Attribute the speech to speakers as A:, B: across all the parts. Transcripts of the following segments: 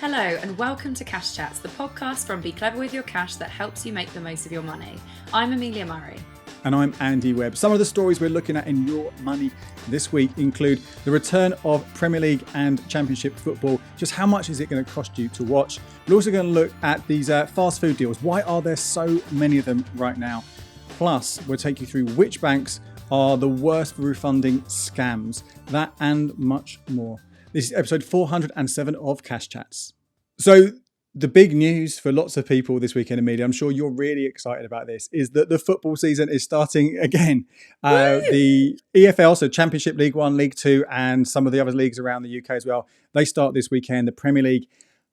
A: Hello and welcome to Cash Chats, the podcast from Be Clever With Your Cash that helps you make the most of your money. I'm Amelia Murray.
B: And I'm Andy Webb. Some of the stories we're looking at in Your Money this week include the return of Premier League and Championship football. Just how much is it going to cost you to watch? We're also going to look at these fast food deals. Why are there so many of them right now? Plus, we'll take you through which banks are the worst for refunding scams. That and much more. This is episode 407 of Cash Chats. So the big news for lots of people this weekend, Amelia, I'm sure you're really excited about this, is that the football season is starting again. The EFL, so Championship, League One, League Two, and some of the other leagues around the UK as well, they start this weekend. The Premier League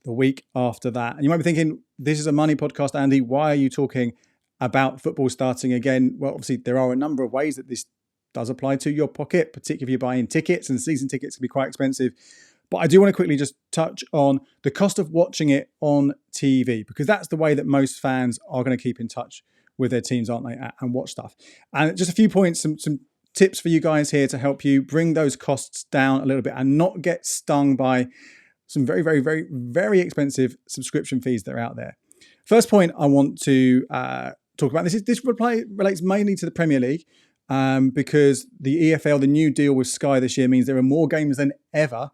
B: the week after that. And you might be thinking, this is a money podcast, Andy. Why are you talking about football starting again? Well, obviously, there are a number of ways that this does apply to your pocket, particularly if you're buying tickets, and season tickets can be quite expensive. But I do want to quickly just touch on the cost of watching it on TV, because that's the way that most fans are going to keep in touch with their teams, aren't they, and watch stuff. And just a few points, some tips for you guys here to help you bring those costs down a little bit and not get stung by some very, very, very, very expensive subscription fees that are out there. First point I want to talk about, this relates mainly to the Premier League, because the EFL, the new deal with Sky this year, means there are more games than ever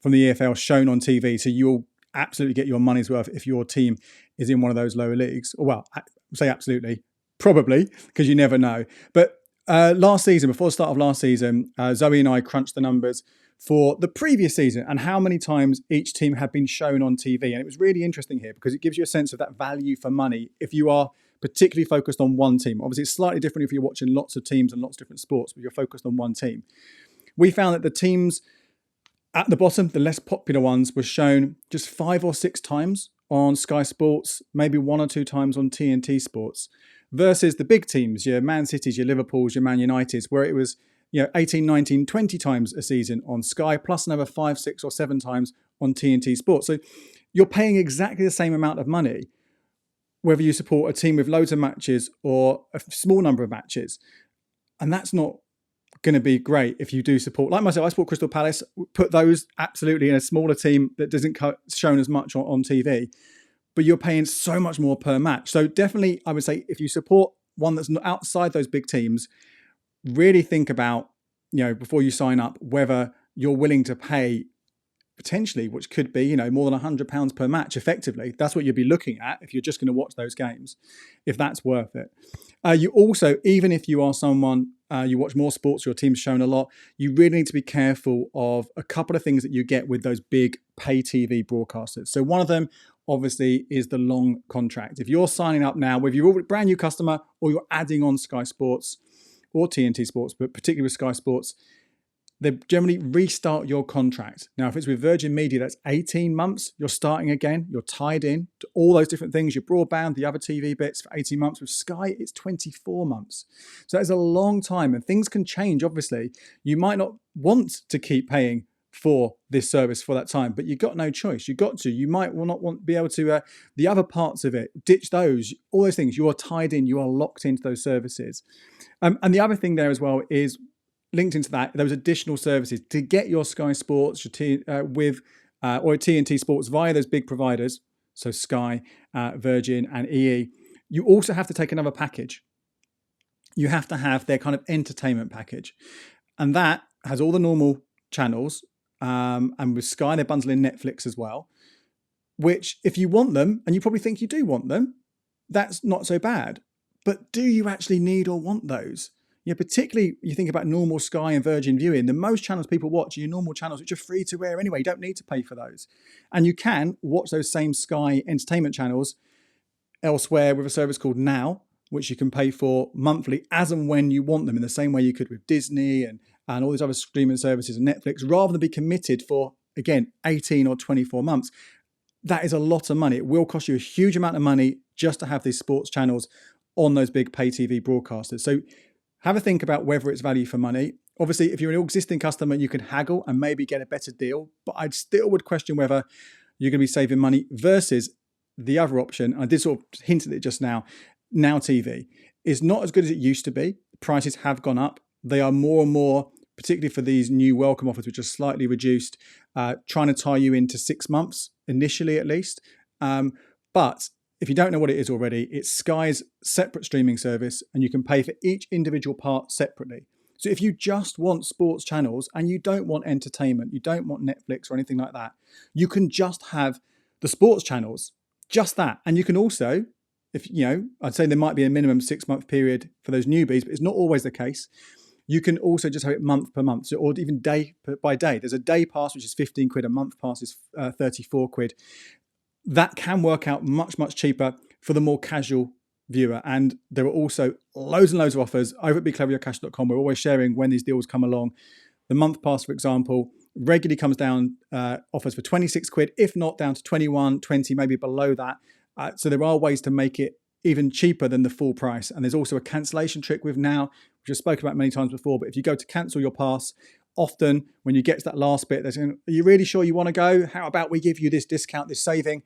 B: from the EFL shown on TV. So you'll absolutely get your money's worth if your team is in one of those lower leagues. Or, well, I say absolutely, probably, because you never know. But last season, before the start of last season, Zoe and I crunched the numbers for the previous season and how many times each team had been shown on TV. And it was really interesting here because it gives you a sense of that value for money if you are particularly focused on one team. Obviously, it's slightly different if you're watching lots of teams and lots of different sports, but you're focused on one team. We found that the teams at the bottom, the less popular ones, were shown just 5 or 6 times on Sky Sports, maybe 1 or 2 times on TNT Sports, versus the big teams, your Man Cities, your Liverpools, your Man Uniteds, where it was 18, 19, 20 times a season on Sky, plus another 5, 6 or 7 times on TNT Sports. So you're paying exactly the same amount of money, whether you support a team with loads of matches or a small number of matches. And that's not going to be great if you do support, like myself, I support Crystal Palace, put those absolutely in a smaller team that doesn't shown as much on TV, but you're paying so much more per match. So definitely, I would say if you support one that's not outside those big teams, really think about, before you sign up, whether you're willing to pay potentially, which could be, more than £100 per match effectively. That's what you'd be looking at if you're just going to watch those games, if that's worth it. You also, even if you are someone, you watch more sports, your team's shown a lot, you really need to be careful of a couple of things that you get with those big pay TV broadcasters. So one of them, obviously, is the long contract. If you're signing up now, whether you're a brand new customer or you're adding on Sky Sports or TNT Sports, but particularly with Sky Sports, they generally restart your contract. Now, if it's with Virgin Media, that's 18 months. You're starting again. You're tied in to all those different things, your broadband, the other TV bits for 18 months. With Sky, it's 24 months. So that's a long time, and things can change, obviously. You might not want to keep paying for this service for that time, but you've got no choice. You've got to. You might not want to be able to, the other parts of it, ditch those, all those things. You are tied in. You are locked into those services. And the other thing there as well is, linked into that, those additional services to get your Sky Sports or TNT Sports via those big providers, so Sky, Virgin and EE, you also have to take another package. You have to have their kind of entertainment package. And that has all the normal channels, and with Sky, they're bundling Netflix as well, which if you want them, and you probably think you do want them, that's not so bad. But do you actually need or want those? Particularly you think about normal Sky and Virgin viewing, the most channels people watch are your normal channels, which are free to air anyway. You don't need to pay for those. And you can watch those same Sky entertainment channels elsewhere with a service called Now, which you can pay for monthly as and when you want them, in the same way you could with Disney and all these other streaming services and Netflix, rather than be committed for, again, 18 or 24 months. That is a lot of money. It will cost you a huge amount of money just to have these sports channels on those big pay TV broadcasters. So have a think about whether it's value for money. Obviously, if you're an existing customer, you can haggle and maybe get a better deal, but I still would question whether you're going to be saving money versus the other option. I did sort of hint at it just now. Now TV is not as good as it used to be. Prices have gone up. They are more and more particularly for these new welcome offers, which are slightly reduced, trying to tie you into 6 months, initially at least. But if you don't know what it is already, it's Sky's separate streaming service, and you can pay for each individual part separately. So if you just want sports channels and you don't want entertainment, you don't want Netflix or anything like that, you can just have the sports channels, just that. And you can also, if you know, I'd say there might be a minimum 6-month period for those newbies, but it's not always the case. You can also just have it month per month, or even day by day. There's a day pass, which is 15 quid. A month pass is 34 quid. That can work out much, much cheaper for the more casual viewer. And there are also loads and loads of offers over at becleveryourcash.com. We're always sharing when these deals come along. The month pass, for example, regularly comes down, offers for 26 quid, if not down to 21, 20, maybe below that. So there are ways to make it even cheaper than the full price. And there's also a cancellation trick with Now, which I've spoken about many times before. But if you go to cancel your pass, often when you get to that last bit, they're saying, are you really sure you want to go? How about we give you this discount, this saving?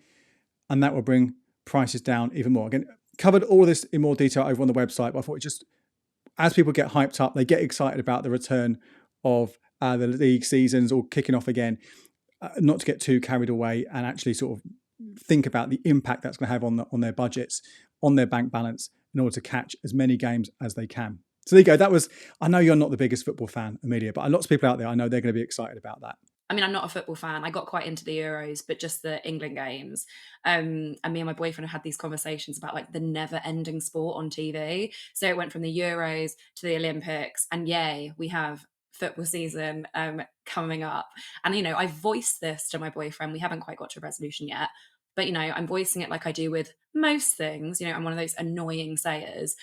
B: And that will bring prices down even more. Again, covered all this in more detail over on the website, but I thought just as people get hyped up, they get excited about the return of the league seasons all kicking off again, not to get too carried away and actually sort of think about the impact that's going to have on their budgets, on their bank balance, in order to catch as many games as they can. So there you go. That was, I know you're not the biggest football fan, Amelia, but lots of people out there, I know they're going to be excited about that.
A: I mean, I'm not a football fan. I got quite into the Euros, but just the England games. And me and my boyfriend have had these conversations about like the never-ending sport on TV. So it went from the Euros to the Olympics, and yay, we have football season coming up. And you know, I voiced this to my boyfriend. We haven't quite got to a resolution yet, but you know, I'm voicing it like I do with most things. You know, I'm one of those annoying sayers.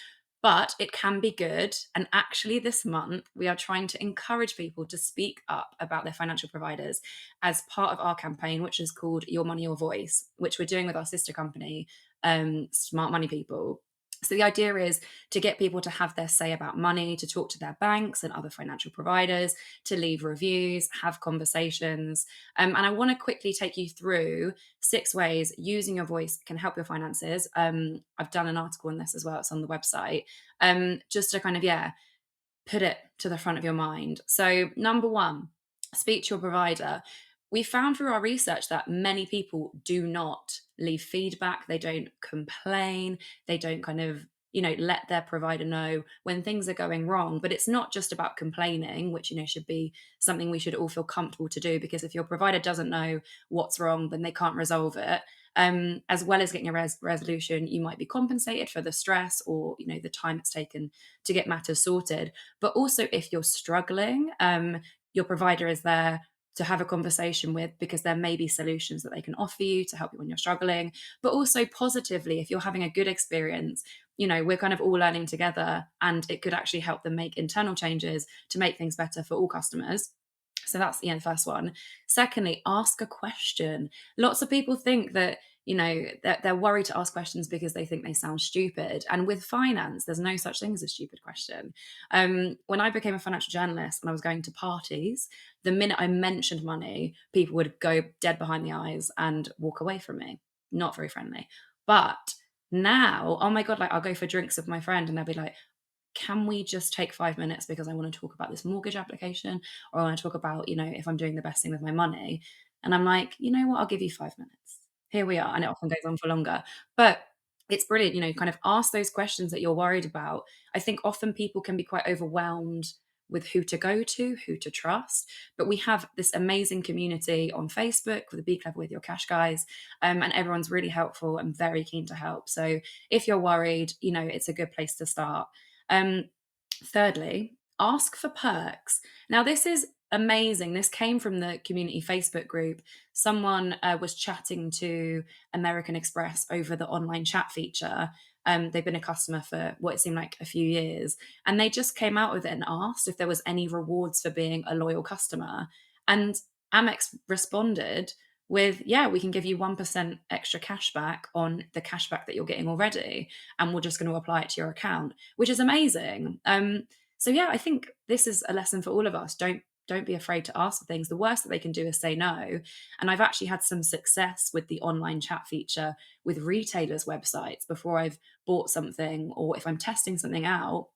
A: But it can be good. And actually, this month, we are trying to encourage people to speak up about their financial providers as part of our campaign, which is called Your Money, Your Voice, which we're doing with our sister company, Smart Money People. So the idea is to get people to have their say about money, to talk to their banks and other financial providers, to leave reviews, have conversations. And I want to quickly take you through 6 ways using your voice can help your finances. I've done an article on this as well. It's on the website. Just to kind of, put it to the front of your mind. So number 1, speak to your provider. We found through our research that many people do not leave feedback. They don't complain. They don't kind of, you know, let their provider know when things are going wrong. But it's not just about complaining, which, you know, should be something we should all feel comfortable to do, because if your provider doesn't know what's wrong, then they can't resolve it. As well as getting a resolution, you might be compensated for the stress or, you know, the time it's taken to get matters sorted. But also if you're struggling, your provider is there to have a conversation with, because there may be solutions that they can offer you to help you when you're struggling. But also positively, if you're having a good experience, you know, we're kind of all learning together, and it could actually help them make internal changes to make things better for all customers. So that's the first one. Secondly, ask a question. Lots of people think that, you know, that they're worried to ask questions because they think they sound stupid. And with finance, there's no such thing as a stupid question. When I became a financial journalist and I was going to parties, the minute I mentioned money, people would go dead behind the eyes and walk away from me. Not very friendly. But now, oh my God, like I'll go for drinks with my friend and they'll be like, can we just take 5 minutes because I want to talk about this mortgage application, or I want to talk about, you know, if I'm doing the best thing with my money. And I'm like, you know what, I'll give you 5 minutes. Here we are. And it often goes on for longer. But it's brilliant, you know, kind of ask those questions that you're worried about. I think often people can be quite overwhelmed with who to go to, who to trust. But we have this amazing community on Facebook with the Be Clever with Your Cash guys, and everyone's really helpful and very keen to help. So if you're worried, you know, it's a good place to start. Thirdly, ask for perks. Now, this is amazing. This came from the community Facebook group. Someone was chatting to American Express over the online chat feature. They've been a customer for what it seemed like a few years, and they just came out with it and asked if there was any rewards for being a loyal customer. And Amex responded with, yeah, we can give you 1% extra cash back on the cash back that you're getting already, and we're just going to apply it to your account, which is amazing. So yeah, I think this is a lesson for all of us. Don't be afraid to ask for things. The worst that they can do is say no. And I've actually had some success with the online chat feature with retailers' websites before I've bought something, or if I'm testing something out.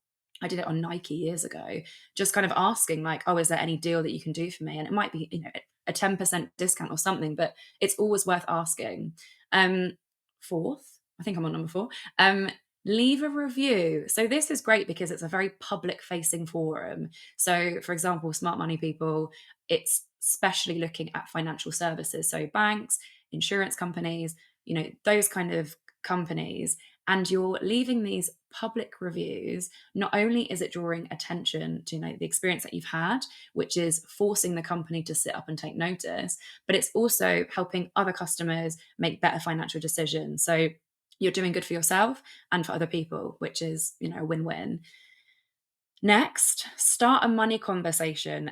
A: I did it on Nike years ago, just kind of asking like, oh, is there any deal that you can do for me? And it might be, a 10% discount or something, but it's always worth asking. Fourth, I think I'm on number four. Leave a review. So this is great because it's a very public facing forum. So for example, smart money people, it's especially looking at financial services. So banks, insurance companies, those kind of companies, and you're leaving these public reviews. Not only is it drawing attention to the experience that you've had, which is forcing the company to sit up and take notice, but it's also helping other customers make better financial decisions. So you're doing good for yourself and for other people, which is a win-win. Next, start a money conversation.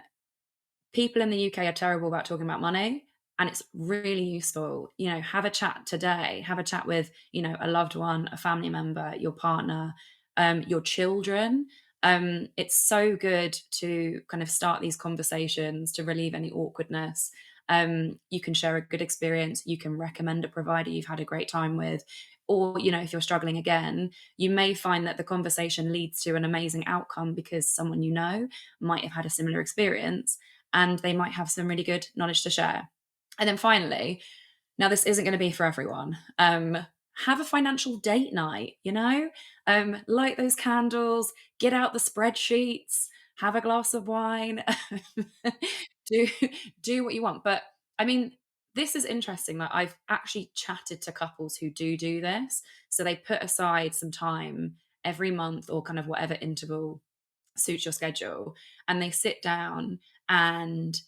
A: People in the UK are terrible about talking about money, and it's really useful. Have a chat today, have a chat with, a loved one, a family member, your partner, your children. It's so good to kind of start these conversations to relieve any awkwardness. You can share a good experience. You can recommend a provider you've had a great time with. Or, if you're struggling again, you may find that the conversation leads to an amazing outcome because someone might have had a similar experience, and they might have some really good knowledge to share. And then finally, now this isn't going to be for everyone. Have a financial date night, light those candles, get out the spreadsheets, have a glass of wine, do do what you want. But I mean, this is interesting. Like, I've actually chatted to couples who do this. So they put aside some time every month or kind of whatever interval suits your schedule, and they sit down, and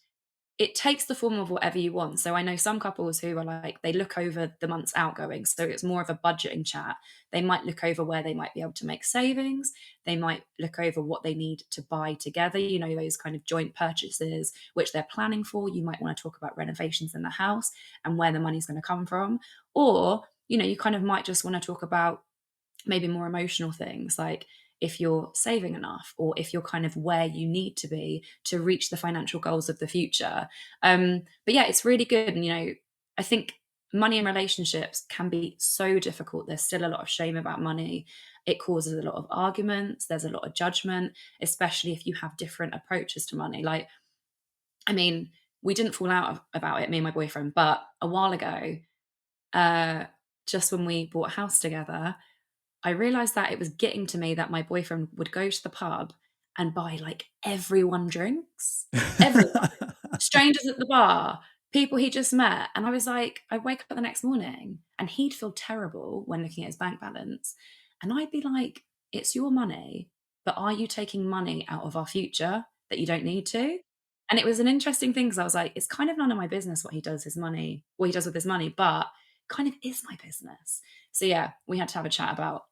A: it takes the form of whatever you want. So I know some couples who are like, they look over the month's outgoing. So it's more of a budgeting chat. They might look over where they might be able to make savings. They might look over what they need to buy together, those kind of joint purchases, which they're planning for. You might want to talk about renovations in the house and where the money's going to come from. Or, you kind of might just want to talk about maybe more emotional things, like if you're saving enough, or if you're kind of where you need to be to reach the financial goals of the future. But yeah, it's really good. And, I think money in relationships can be so difficult. There's still a lot of shame about money. It causes a lot of arguments. There's a lot of judgment, especially if you have different approaches to money. Like, I mean, we didn't fall out about it, me and my boyfriend, but a while ago, just when we bought a house together, I realized that it was getting to me that my boyfriend would go to the pub and buy like everyone drinks. Everyone. Strangers at the bar, people he just met. And I was like, I'd wake up the next morning and he'd feel terrible when looking at his bank balance. And I'd be like, it's your money, but are you taking money out of our future that you don't need to? And it was an interesting thing because I was like, it's kind of none of my business what he does with his money, but kind of is my business. So yeah, we had to have a chat about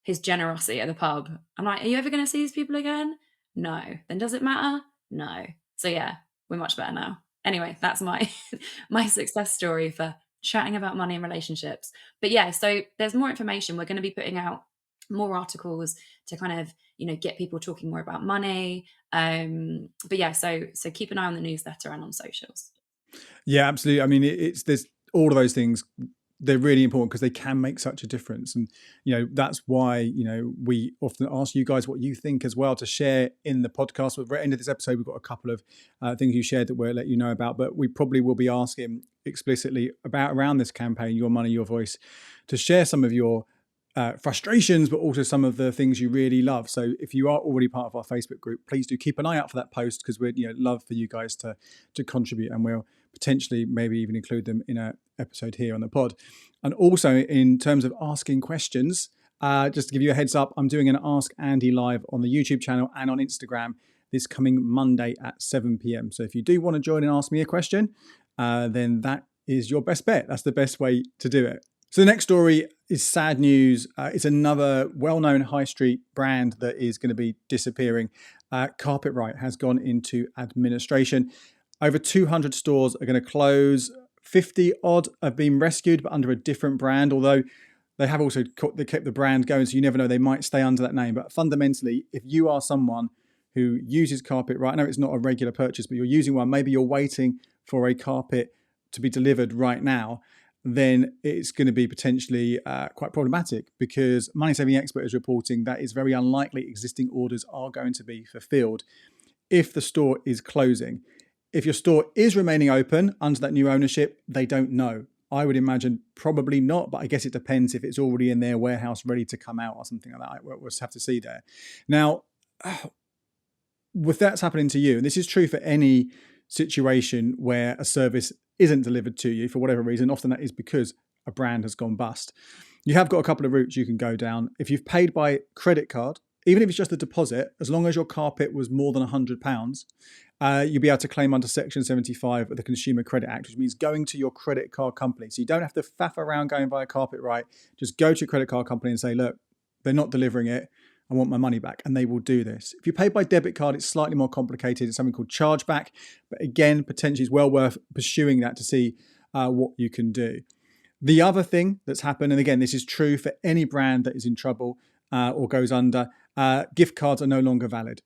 A: his generosity at the pub. I'm like, are you ever going to see these people again? No. Then does it matter? No. So yeah, we're much better now. Anyway, that's my my success story for chatting about money and relationships. But yeah, so there's more information. We're going to be putting out more articles to kind of get people talking more about money. But yeah, so keep an eye on the newsletter and on socials.
B: Yeah, absolutely. I mean, there's all of those things. They're really important because they can make such a difference. And, that's why, we often ask you guys what you think as well to share in the podcast. At the end of this episode, we've got a couple of things you shared that we'll let you know about, but we probably will be asking explicitly around this campaign, Your Money, Your Voice, to share some of your frustrations, but also some of the things you really love. So if you are already part of our Facebook group, please do keep an eye out for that post, because we'd love for you guys to contribute, and we'll potentially maybe even include them in an episode here on the pod. And also in terms of asking questions, just to give you a heads up, I'm doing an Ask Andy live on the YouTube channel and on Instagram this coming Monday at 7 p.m. So if you do want to join and ask me a question, then that is your best bet. That's the best way to do it. So the next story is sad news. It's another well-known high street brand that is going to be disappearing. Carpetright has gone into administration. Over 200 stores are going to close. 50 odd have been rescued, but under a different brand, although they have also kept the brand going, so you never know, they might stay under that name. But fundamentally, if you are someone who uses Carpetright, I know it's not a regular purchase, but you're using one, maybe you're waiting for a carpet to be delivered right now, then it's going to be potentially quite problematic, because Money Saving Expert is reporting that it's very unlikely existing orders are going to be fulfilled if the store is closing. If your store is remaining open under that new ownership, they don't know. I would imagine probably not, but I guess it depends if it's already in their warehouse ready to come out or something like that. We'll just have to see there. Now, if that's happening to you, and this is true for any situation where a service isn't delivered to you for whatever reason, often that is because a brand has gone bust. You have got a couple of routes you can go down. If you've paid by credit card, even if it's just a deposit, as long as your carpet was more than £100, you'll be able to claim under Section 75 of the Consumer Credit Act, which means going to your credit card company. So you don't have to faff around going via Carpetright. Just go to your credit card company and say, look, they're not delivering it. I want my money back. And they will do this. If you pay by debit card, it's slightly more complicated. It's something called chargeback. But again, potentially it's well worth pursuing that to see what you can do. The other thing that's happened, and again, this is true for any brand that is in trouble or goes under, gift cards are no longer valid.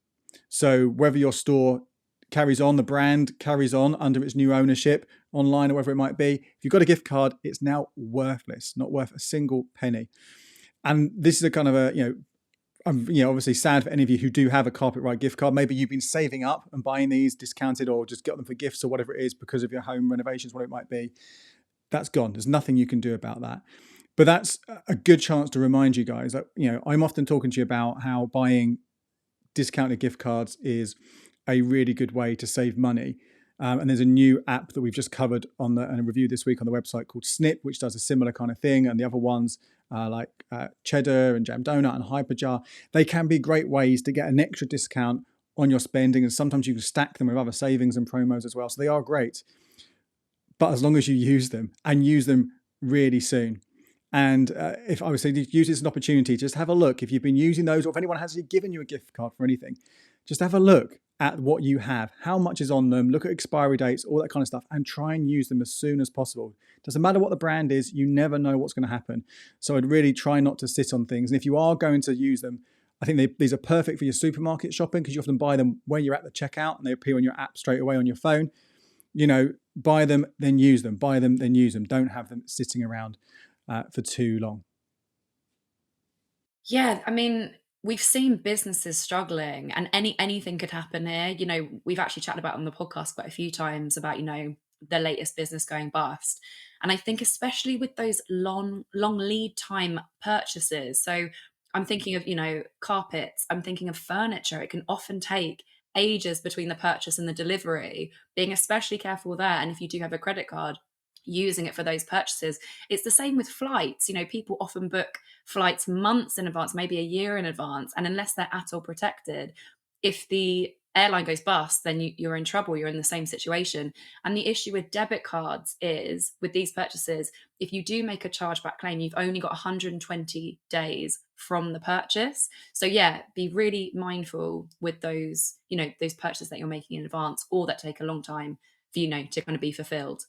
B: So whether your store carries on, the brand carries on under its new ownership online or whatever it might be, if you've got a gift card, it's now worthless, not worth a single penny. And this is a kind of a, I'm obviously sad for any of you who do have a Carpetright gift card. Maybe you've been saving up and buying these discounted or just got them for gifts or whatever it is because of your home renovations, whatever it might be. That's gone. There's nothing you can do about that. But that's a good chance to remind you guys that, I'm often talking to you about how buying discounted gift cards is a really good way to save money. And there's a new app that we've just covered and a review this week on the website called Snip, which does a similar kind of thing. And the other ones like Cheddar and Jam Donut and Hyperjar, they can be great ways to get an extra discount on your spending. And sometimes you can stack them with other savings and promos as well. So they are great. But as long as you use them and use them really soon. And if I would say use this as an opportunity, just have a look. If you've been using those, or if anyone has given you a gift card for anything, just have a look at what you have, how much is on them, look at expiry dates, all that kind of stuff, and try and use them as soon as possible. Doesn't matter what the brand is, you never know what's going to happen. So I'd really try not to sit on things. And if you are going to use them, I think these are perfect for your supermarket shopping, because you often buy them when you're at the checkout and they appear on your app straight away on your phone. Buy them, then use them. Buy them, then use them. Don't have them sitting around for too long.
A: Yeah, I mean, we've seen businesses struggling, and anything could happen here. We've actually chatted about on the podcast quite a few times about, the latest business going bust. And I think especially with those long lead time purchases. So I'm thinking of, carpets, I'm thinking of furniture. It can often take ages between the purchase and the delivery, being especially careful there. And if you do have a credit card, using it for those purchases. It's the same with flights. People often book flights months in advance, maybe a year in advance. And unless they're at all protected, if the airline goes bust, then you're in trouble. You're in the same situation. And the issue with debit cards is with these purchases, if you do make a chargeback claim, you've only got 120 days from the purchase. So yeah, be really mindful with those, those purchases that you're making in advance or that take a long time for, to kind of be fulfilled.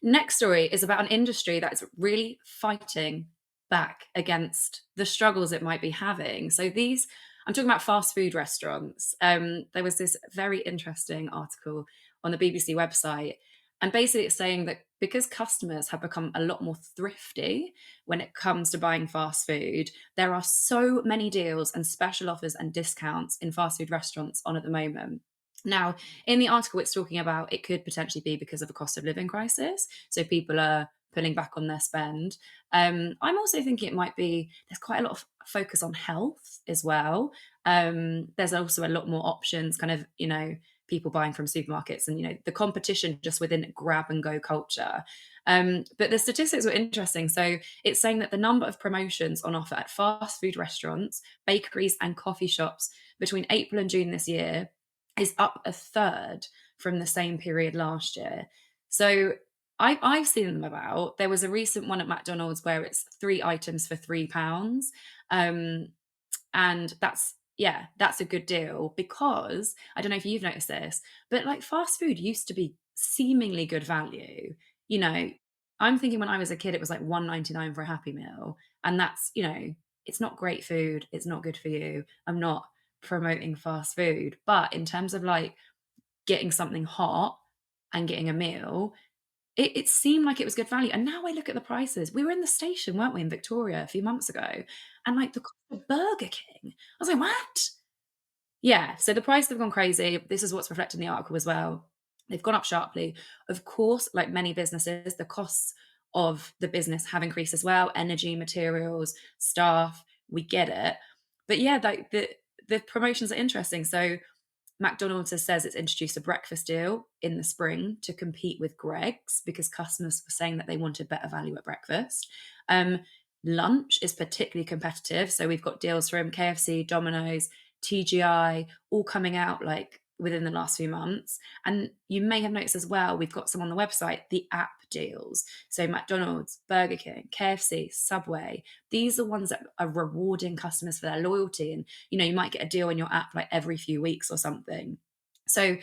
A: Next story is about an industry that's really fighting back against the struggles it might be having. So I'm talking about fast food restaurants. There was this very interesting article on the BBC website, and basically it's saying that because customers have become a lot more thrifty when it comes to buying fast food, there are so many deals and special offers and discounts in fast food restaurants on at the moment. Now, in the article, it's talking about it could potentially be because of a cost of living crisis. So people are pulling back on their spend. I'm also thinking it might be there's quite a lot of focus on health as well. There's also a lot more options, kind of, people buying from supermarkets and, the competition just within grab and go culture. But the statistics were interesting. So it's saying that the number of promotions on offer at fast food restaurants, bakeries, and coffee shops between April and June this year is up a third from the same period last year. So I've seen them about. There was a recent one at McDonald's where it's 3 items for £3. And that's a good deal, because I don't know if you've noticed this, but like fast food used to be seemingly good value. I'm thinking when I was a kid, it was like £1.99 for a Happy Meal. And that's, it's not great food. It's not good for you. I'm not promoting fast food, but in terms of like getting something hot and getting a meal, it seemed like it was good value. And now I look at the prices. We were in the station, weren't we, in Victoria a few months ago? And like the cost of Burger King, I was like, what? Yeah, so the prices have gone crazy. This is what's reflected in the article as well. They've gone up sharply. Of course, like many businesses, the costs of the business have increased as well. Energy, materials, staff, we get it. But yeah, like the promotions are interesting. So McDonald's says it's introduced a breakfast deal in the spring to compete with Greg's because customers were saying that they wanted better value at breakfast. Um, Lunch is particularly competitive. So we've got deals from KFC, Domino's, TGI, all coming out like within the last few months. And you may have noticed as well, we've got some on the website, the app deals. So McDonald's, Burger King, KFC, Subway, these are ones that are rewarding customers for their loyalty. And, you might get a deal in your app like every few weeks or something. So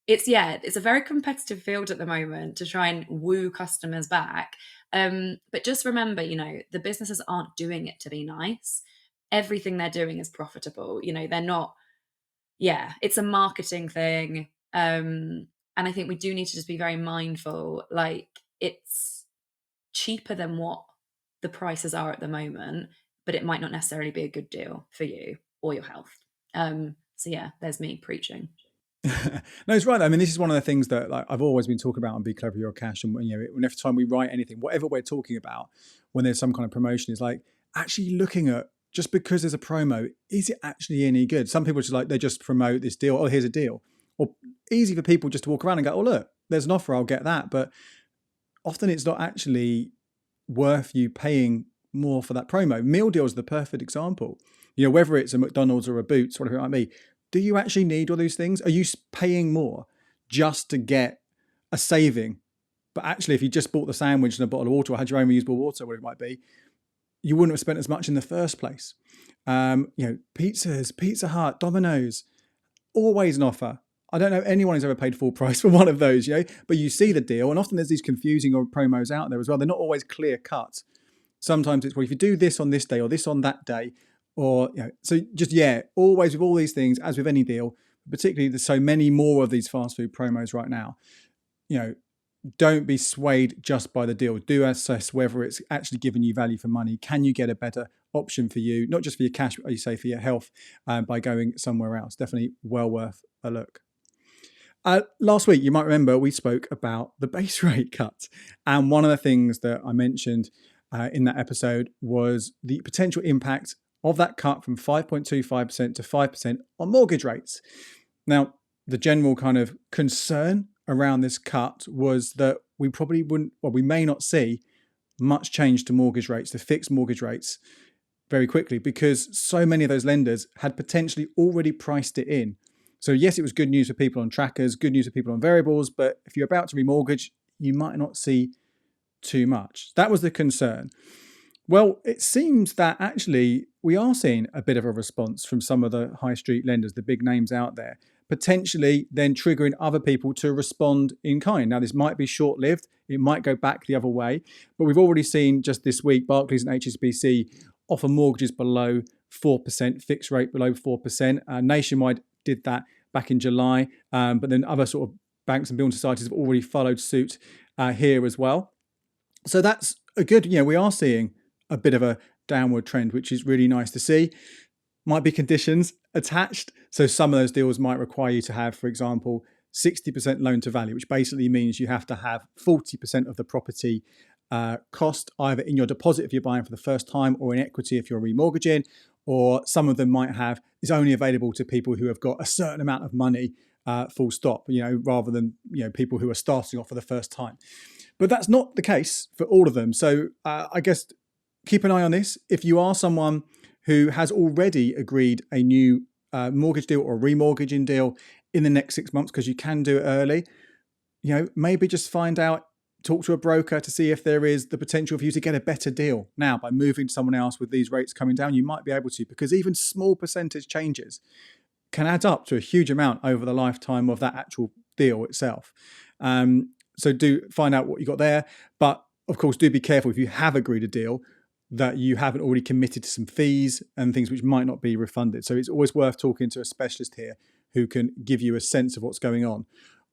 A: it's a very competitive field at the moment to try and woo customers back. But just remember, the businesses aren't doing it to be nice. Everything they're doing is profitable. They're not, yeah, it's a marketing thing. And I think we do need to just be very mindful. Like, it's cheaper than what the prices are at the moment, but it might not necessarily be a good deal for you or your health. So yeah, there's me preaching.
B: No, it's right. I mean, this is one of the things that like, I've always been talking about on Be Clever Your Cash. And whenever time we write anything, whatever we're talking about, when there's some kind of promotion, is like actually looking at just because there's a promo, is it actually any good? Some people just like they just promote this deal. Oh, here's a deal. Or easy for people just to walk around and go, oh look, there's an offer, I'll get that. But often it's not actually worth you paying more for that promo. Meal deals are the perfect example. Whether it's a McDonald's or a Boots, whatever it might be, do you actually need all these things? Are you paying more just to get a saving? But actually, if you just bought the sandwich and a bottle of water or had your own reusable water, whatever it might be, you wouldn't have spent as much in the first place. Pizzas, Pizza Hut, Domino's, always an offer. I don't know anyone who's ever paid full price for one of those, but you see the deal. And often there's these confusing promos out there as well. They're not always clear cut. Sometimes it's, well, if you do this on this day or this on that day, or, so just, always with all these things, as with any deal, particularly there's so many more of these fast food promos right now, don't be swayed just by the deal. Do assess whether it's actually giving you value for money. Can you get a better option for you, not just for your cash, but you say for your health, by going somewhere else? Definitely well worth a look. Last week, you might remember we spoke about the base rate cut. And one of the things that I mentioned in that episode was the potential impact of that cut from 5.25% to 5% on mortgage rates. Now, the general kind of concern around this cut was that we probably we may not see much change to mortgage rates, to fixed mortgage rates very quickly, because so many of those lenders had potentially already priced it in. So yes, it was good news for people on trackers, good news for people on variables, but if you're about to remortgage, you might not see too much. That was the concern. Well, it seems that actually we are seeing a bit of a response from some of the high street lenders, the big names out there, potentially then triggering other people to respond in kind. Now, this might be short-lived. It might go back the other way. But we've already seen just this week, Barclays and HSBC offer mortgages below 4%, fixed rate below 4%. Nationwide did that back in July. But then other sort of banks and building societies have already followed suit here as well. So that's a good, we are seeing a bit of a downward trend, which is really nice to see. Might be conditions attached. So some of those deals might require you to have, for example, 60% loan to value, which basically means you have to have 40% of the property cost either in your deposit if you're buying for the first time, or in equity if you're remortgaging, or some of them might have is only available to people who have got a certain amount of money, full stop, rather than people who are starting off for the first time. But that's not the case for all of them. So I guess keep an eye on this. If you are someone who has already agreed a new mortgage deal or remortgaging deal in the next 6 months, because you can do it early, maybe just find out, talk to a broker to see if there is the potential for you to get a better deal. Now, by moving to someone else with these rates coming down, you might be able to, because even small percentage changes can add up to a huge amount over the lifetime of that actual deal itself. So do find out what you got there. But of course, do be careful if you have agreed a deal that you haven't already committed to some fees and things which might not be refunded. So it's always worth talking to a specialist here who can give you a sense of what's going on.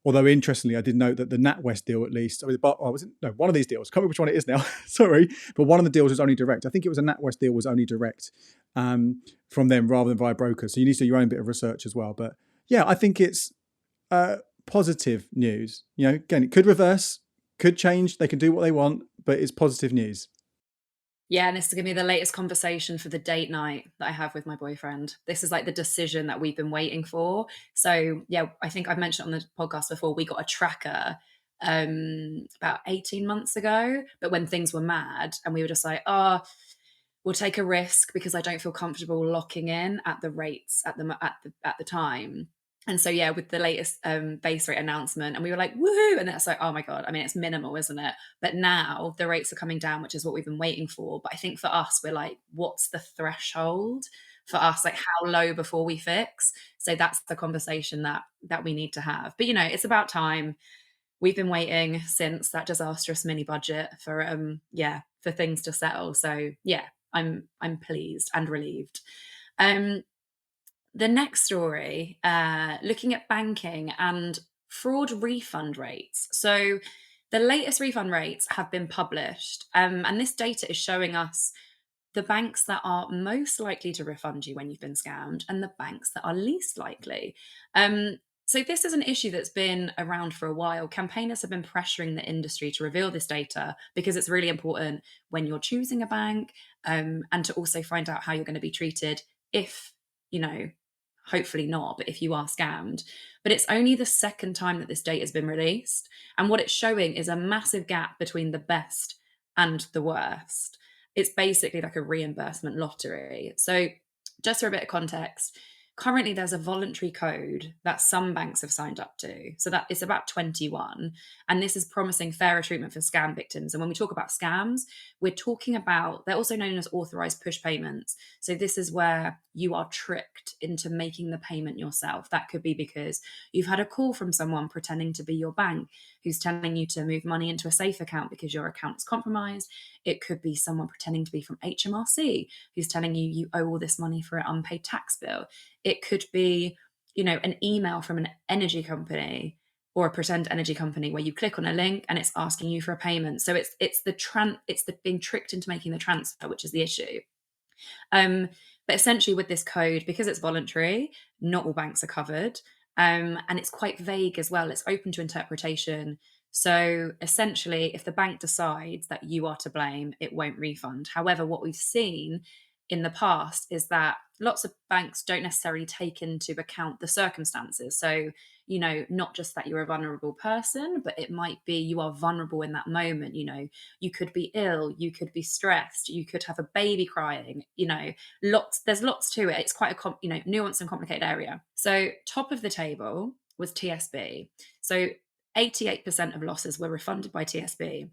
B: Although interestingly, I did note that the NatWest deal, at least, one of these deals, can't remember which one it is now, sorry, but one of the deals was only direct. I think it was a NatWest deal was only direct from them rather than via brokers. So you need to do your own bit of research as well. But yeah, I think it's positive news. Again, it could reverse, could change. They can do what they want, but it's positive news.
A: Yeah, and this is going to be the latest conversation for the date night that I have with my boyfriend. This is like the decision that we've been waiting for. So, yeah, I think I've mentioned on the podcast before, we got a tracker about 18 months ago, but when things were mad and we were just like, oh, we'll take a risk because I don't feel comfortable locking in at the rates at the time. And so, yeah, with the latest base rate announcement, and we were like, woohoo! And that's like, oh my God, I mean, it's minimal, isn't it? But now the rates are coming down, which is what we've been waiting for. But I think for us, we're like, what's the threshold for us? Like, how low before we fix? So that's the conversation that we need to have. But, it's about time. We've been waiting since that disastrous mini budget for things to settle. So yeah, I'm pleased and relieved. The next story, looking at banking and fraud refund rates. So the latest refund rates have been published, and this data is showing us the banks that are most likely to refund you when you've been scammed and the banks that are least likely. So this is an issue that's been around for a while. Campaigners have been pressuring the industry to reveal this data because it's really important when you're choosing a bank, and to also find out how you're going to be treated if, hopefully not, but if you are scammed. But it's only the second time that this data has been released. And what it's showing is a massive gap between the best and the worst. It's basically like a reimbursement lottery. So, just for a bit of context, currently there's a voluntary code that some banks have signed up to. So that it's about 21. And this is promising fairer treatment for scam victims. And when we talk about scams, we're talking about, they're also known as authorized push payments. So this is where you are tricked into making the payment yourself. That could be because you've had a call from someone pretending to be your bank who's telling you to move money into a safe account because your account is compromised. It could be someone pretending to be from HMRC who's telling you you owe all this money for an unpaid tax bill. It could be, an email from an energy company or a pretend energy company where you click on a link and it's asking you for a payment. So it's the being tricked into making the transfer, which is the issue. But essentially with this code, because it's voluntary, not all banks are covered. And it's quite vague as well. It's open to interpretation. So essentially, if the bank decides that you are to blame, it won't refund. However, what we've seen in the past is that lots of banks don't necessarily take into account the circumstances. So, not just that you're a vulnerable person, but it might be you are vulnerable in that moment. You could be ill, you could be stressed, you could have a baby crying, there's lots to it. It's quite a nuanced and complicated area. So top of the table was TSB. So 88% of losses were refunded by TSB.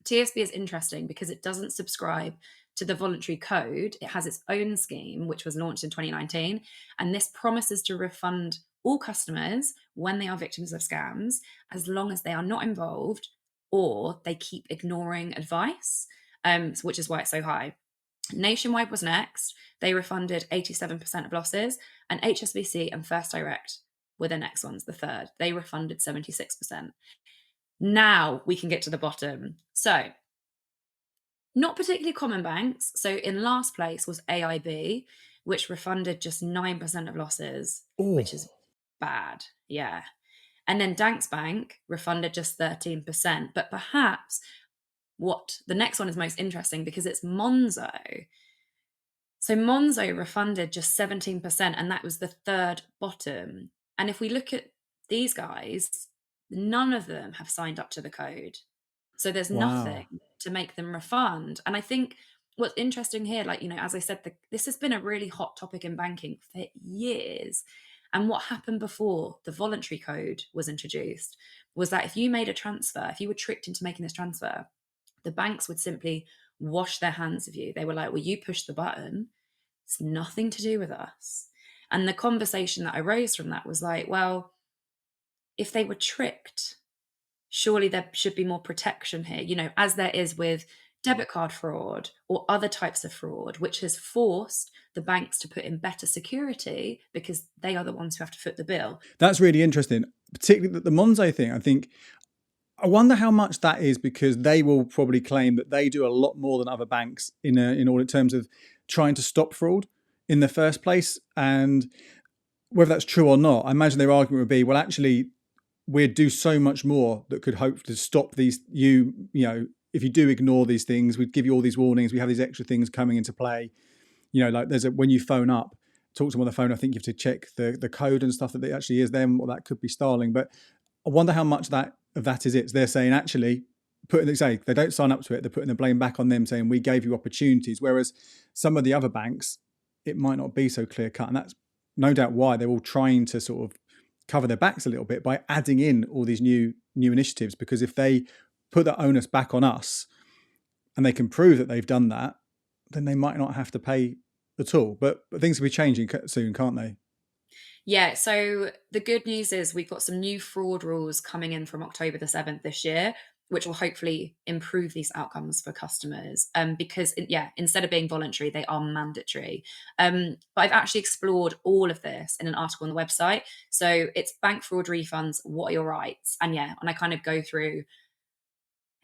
A: TSB is interesting because it doesn't subscribe to the voluntary code. It has its own scheme, which was launched in 2019. And this promises to refund all customers when they are victims of scams, as long as they are not involved or they keep ignoring advice, which is why it's so high. Nationwide was next. They refunded 87% of losses, and HSBC and First Direct were the next ones, the third. They refunded 76%. Now we can get to the bottom. So, not particularly common banks. So in last place was AIB, which refunded just 9% of losses,
B: Oh,
A: which is bad. Yeah. And then Danks Bank refunded just 13%. But perhaps what the next one is most interesting because it's Monzo. So Monzo refunded just 17%, and that was the third bottom. And if we look at these guys, none of them have signed up to the code. So there's
B: wow.
A: nothing to make them refund. And I think what's interesting here, as I said, this has been a really hot topic in banking for years. And what happened before the voluntary code was introduced was that if you made a transfer, if you were tricked into making this transfer, the banks would simply wash their hands of you. They were like, well, you pushed the button. It's nothing to do with us. And the conversation that arose from that was like, well, if they were tricked, surely there should be more protection here, as there is with debit card fraud or other types of fraud, which has forced the banks to put in better security because they are the ones who have to foot the bill.
B: That's really interesting, particularly the Monzo thing. I wonder how much that is because they will probably claim that they do a lot more than other banks in all in terms of trying to stop fraud in the first place. And whether that's true or not, I imagine their argument would be, well, actually, we'd do so much more that could hope to stop these. If you do ignore these things, we'd give you all these warnings. We have these extra things coming into play. Like when you phone up, talk to them on the phone, I think you have to check the code and stuff that it actually is them, or that could be Starling. But I wonder how much of that is it. So they're saying actually, they don't sign up to it. They're putting the blame back on them, saying we gave you opportunities. Whereas some of the other banks, it might not be so clear cut, and that's no doubt why they're all trying to sort of cover their backs a little bit by adding in all these new initiatives. Because if they put that onus back on us, and they can prove that they've done that, then they might not have to pay at all. But things will be changing soon, can't they?
A: Yeah, so the good news is we've got some new fraud rules coming in from October the 7th this year, which will hopefully improve these outcomes for customers. Because, instead of being voluntary, they are mandatory. But I've actually explored all of this in an article on the website. So it's bank fraud refunds, what are your rights? And I kind of go through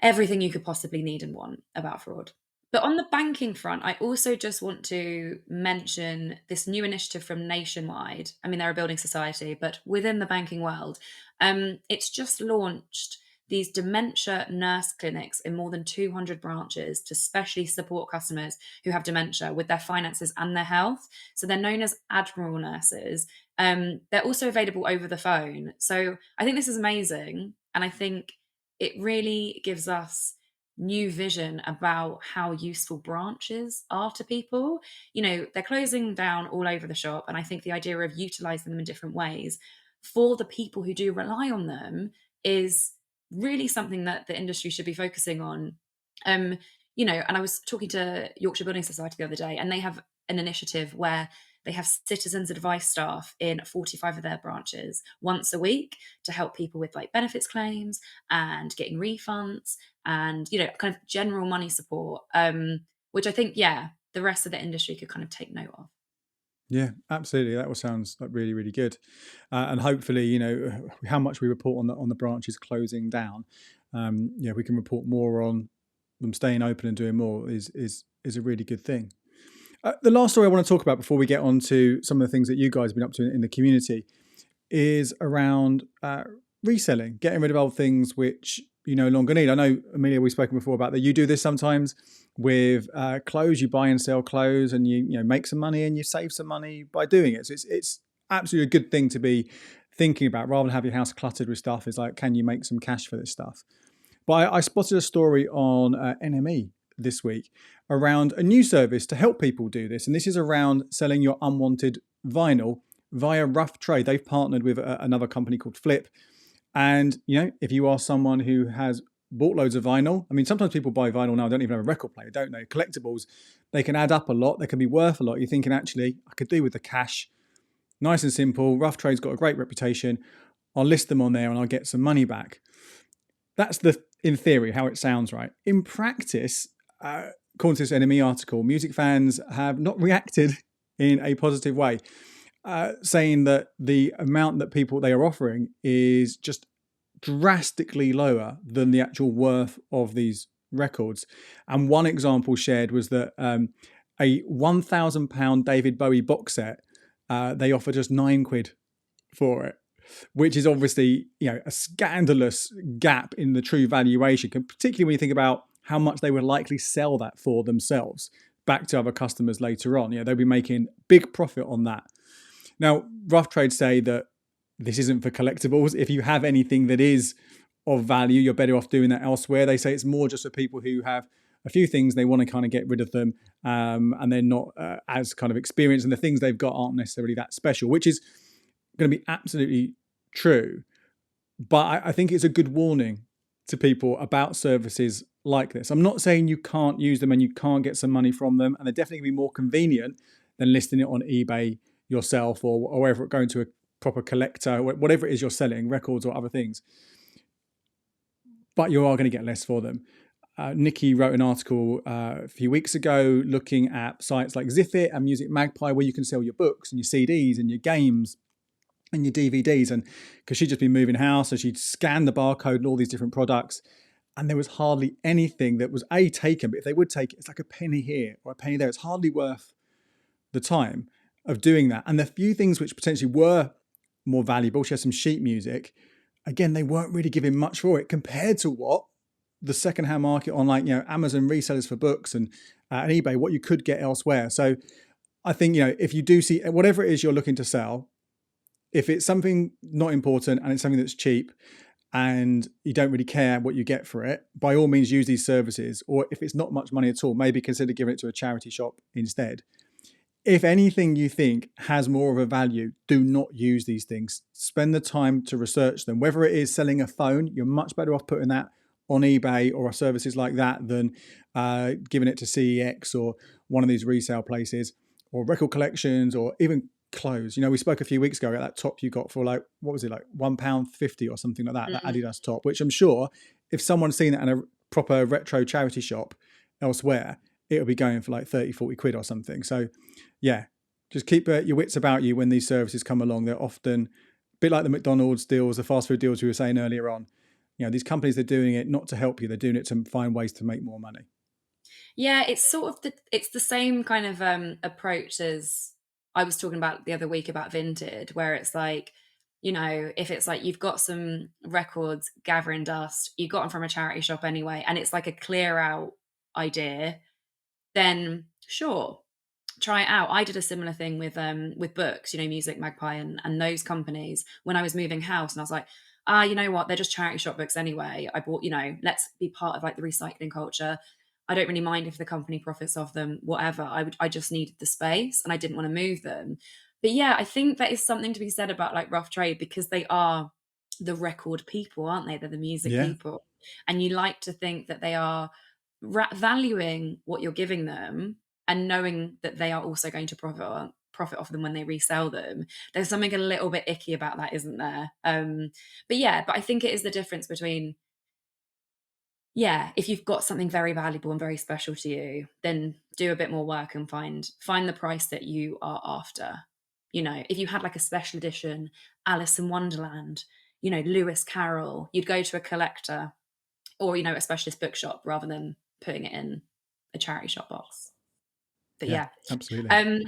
A: everything you could possibly need and want about fraud. But on the banking front, I also just want to mention this new initiative from Nationwide. I mean, they're a building society, but within the banking world, it's just launched these dementia nurse clinics in more than 200 branches to specially support customers who have dementia with their finances and their health. So they're known as Admiral nurses. They're also available over the phone. So I think this is amazing. And I think it really gives us new vision about how useful branches are to people. They're closing down all over the shop, and I think the idea of utilizing them in different ways for the people who do rely on them is really something that the industry should be focusing on. And I was talking to Yorkshire Building Society the other day, and they have an initiative where they have citizens advice staff in 45 of their branches once a week to help people with like benefits claims and getting refunds and, kind of general money support, which I think, the rest of the industry could kind of take note of.
B: Yeah, absolutely. That all sounds like really, really good. And hopefully, how much we report on the branches closing down. We can report more on them staying open and doing more is a really good thing. The last story I want to talk about before we get on to some of the things that you guys have been up to in the community is around reselling, getting rid of old things which you no longer need. I know, Amelia, we've spoken before about that. You do this sometimes with clothes. You buy and sell clothes, and you make some money and you save some money by doing it. So it's absolutely a good thing to be thinking about rather than have your house cluttered with stuff. Is like, can you make some cash for this stuff? But I spotted a story on NME this week around a new service to help people do this. And this is around selling your unwanted vinyl via rough trade. They've partnered with another company called Flip. And, if you are someone who has bought loads of vinyl, I mean, sometimes people buy vinyl now, don't even have a record player, don't they? Collectibles, they can add up a lot. They can be worth a lot. You're thinking, actually, I could do with the cash. Nice and simple. Rough trade's got a great reputation. I'll list them on there and I'll get some money back. That's in theory, how it sounds, right? In practice, according to this NME article, music fans have not reacted in a positive way, saying that the amount that they are offering is just drastically lower than the actual worth of these records. And one example shared was that a £1,000 David Bowie box set, they offer just £9 for it, which is obviously a scandalous gap in the true valuation, particularly when you think about how much they would likely sell that for themselves back to other customers later on. They'll be making big profit on that. Now, rough trade say that this isn't for collectibles. If you have anything that is of value, you're better off doing that elsewhere. They say it's more just for people who have a few things, they want to kind of get rid of them, and they're not as kind of experienced, and the things they've got aren't necessarily that special, which is going to be absolutely true. But I think it's a good warning to people about services like this. I'm not saying you can't use them and you can't get some money from them, and they're definitely going to be more convenient than listing it on eBay yourself or wherever, going to a proper collector, whatever it is you're selling, records or other things. But you are going to get less for them. Nikki wrote an article a few weeks ago looking at sites like Ziffit and Music Magpie, where you can sell your books and your CDs and your games and your DVDs. And because she'd just been moving house, so she'd scanned the barcode and all these different products, and there was hardly anything that was taken. But if they would take it, it's like a penny here or a penny there. It's hardly worth the time of doing that. And the few things which potentially were more valuable, she has some sheet music. Again, they weren't really giving much for it compared to what the secondhand market on, like, Amazon resellers for books and eBay, what you could get elsewhere. So I think, if you do see whatever it is you're looking to sell, if it's something not important and it's something that's cheap and you don't really care what you get for it, by all means use these services. Or if it's not much money at all, maybe consider giving it to a charity shop instead. If anything you think has more of a value, do not use these things. Spend the time to research them. Whether it is selling a phone, you're much better off putting that on eBay or services like that than giving it to CEX or one of these resale places, or record collections, or even clothes. We spoke a few weeks ago at that top you got for, like, what was it, like £1.50 or something like that, that Adidas top, which I'm sure if someone's seen it in a proper retro charity shop elsewhere, it'll be going for like 30-40 quid or something. So yeah, just keep your wits about you when these services come along. They're often a bit like the McDonald's deals, the fast food deals we were saying earlier on. These companies, they're doing it not to help you, they're doing it to find ways to make more money.
A: Yeah, it's sort of it's the same kind of approach as I was talking about the other week about Vinted, where it's like, if it's like you've got some records gathering dust, you got them from a charity shop anyway, and it's like a clear out idea, then sure, try it out. I did a similar thing with books, Music Magpie and those companies when I was moving house, and I was like, you know what, they're just charity shop books anyway. I bought, let's be part of like the recycling culture. I don't really mind if the company profits off them, whatever. I just needed the space and I didn't want to move them. But yeah, I think that is something to be said about like rough trade, because they are the record people, aren't they? They're the music
B: Yeah.
A: people. And you like to think that they are valuing what you're giving them and knowing that they are also going to profit off them when they resell them. There's something a little bit icky about that, isn't there? But I think it is the difference between, if you've got something very valuable and very special to you, then do a bit more work and find the price that you are after. If you had like a special edition Alice in Wonderland, Lewis Carroll, you'd go to a collector or, a specialist bookshop rather than putting it in a charity shop box. But yeah.
B: Absolutely.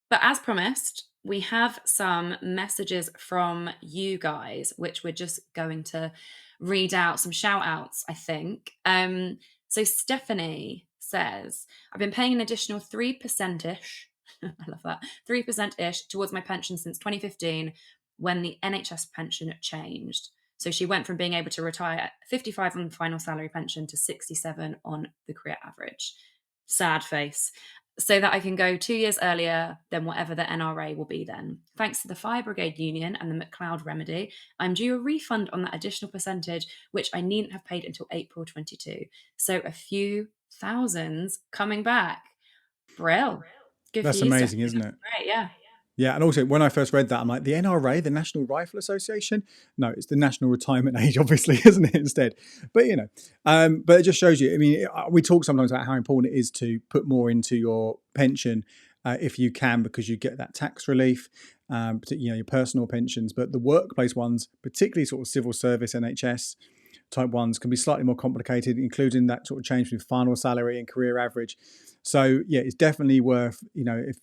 A: But as promised, we have some messages from you guys, which we're just going to read out, some shout outs, I think. So Stephanie says, I've been paying an additional 3% ish. I love that. 3% ish towards my pension since 2015 when the NHS pension changed. So she went from being able to retire at 55 on final salary pension to 67 on the career average. Sad face. So that I can go 2 years earlier than whatever the NRA will be then. Thanks to the Fire Brigade Union and the McLeod Remedy, I'm due a refund on that additional percentage, which I needn't have paid until April 22. So a few thousands coming back. Brill. Good
B: That's
A: for you,
B: amazing,
A: Stephanie.
B: isn't
A: That's
B: it?
A: great, yeah.
B: Yeah, and also when I first read that, I'm like, the NRA, the National Rifle Association? No, it's the National Retirement Age, obviously, isn't it, instead? But, but it just shows you, we talk sometimes about how important it is to put more into your pension if you can, because you get that tax relief, your personal pensions. But the workplace ones, particularly sort of civil service, NHS type ones, can be slightly more complicated, including that sort of change between final salary and career average. So, yeah, it's definitely worth, if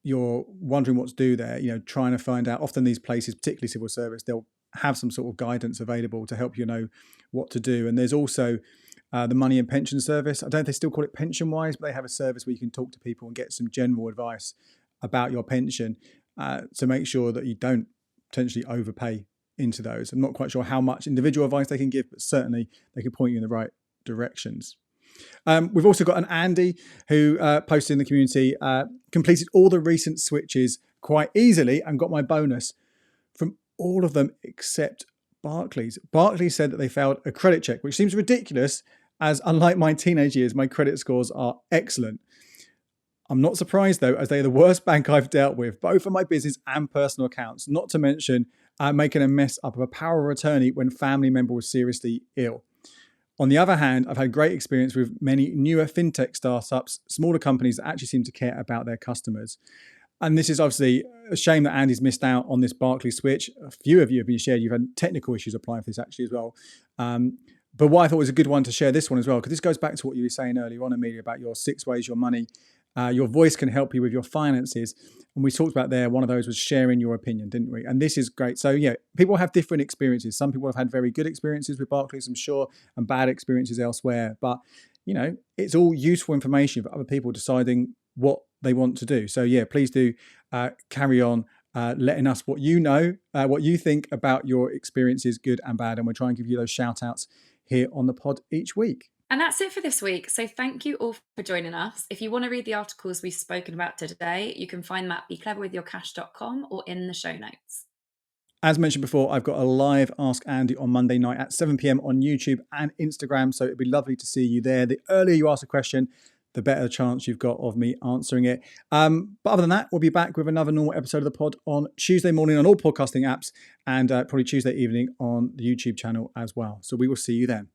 B: you're wondering what to do there, trying to find out. Often these places, particularly civil service, they'll have some sort of guidance available to help you know what to do. And there's also the Money and Pension Service. I don't know if they still call it Pension Wise, but they have a service where you can talk to people and get some general advice about your pension to make sure that you don't potentially overpay into those. I'm not quite sure how much individual advice they can give, but certainly they can point you in the right directions. We've also got an Andy who posted in the community, completed all the recent switches quite easily and got my bonus from all of them except Barclays. Barclays said that they failed a credit check, which seems ridiculous, as unlike my teenage years, my credit scores are excellent. I'm not surprised though, as they're the worst bank I've dealt with, both on my business and personal accounts, not to mention making a mess up of a power of attorney when family member was seriously ill. On the other hand, I've had great experience with many newer fintech startups, smaller companies that actually seem to care about their customers. And this is obviously a shame that Andy's missed out on this Barclays switch. A few of you have been shared. You've had technical issues applying for this actually as well. But what I thought was a good one to share this one as well, because this goes back to what you were saying earlier on, Amelia, about your 6 ways your money, your voice can help you with your finances. And we talked about there, one of those was sharing your opinion, didn't we? And this is great. So yeah, people have different experiences. Some people have had very good experiences with Barclays, I'm sure, and bad experiences elsewhere. But, it's all useful information for other people deciding what they want to do. So yeah, please do carry on letting us what you think about your experiences, good and bad. And we'll try and give you those shout outs here on the pod each week.
A: And that's it for this week. So thank you all for joining us. If you want to read the articles we've spoken about today, you can find them at becleverwithyourcash.com or in the show notes.
B: As mentioned before, I've got a live Ask Andy on Monday night at 7 p.m. on YouTube and Instagram. So it'd be lovely to see you there. The earlier you ask a question, the better chance you've got of me answering it. But other than that, we'll be back with another normal episode of the pod on Tuesday morning on all podcasting apps and probably Tuesday evening on the YouTube channel as well. So we will see you then.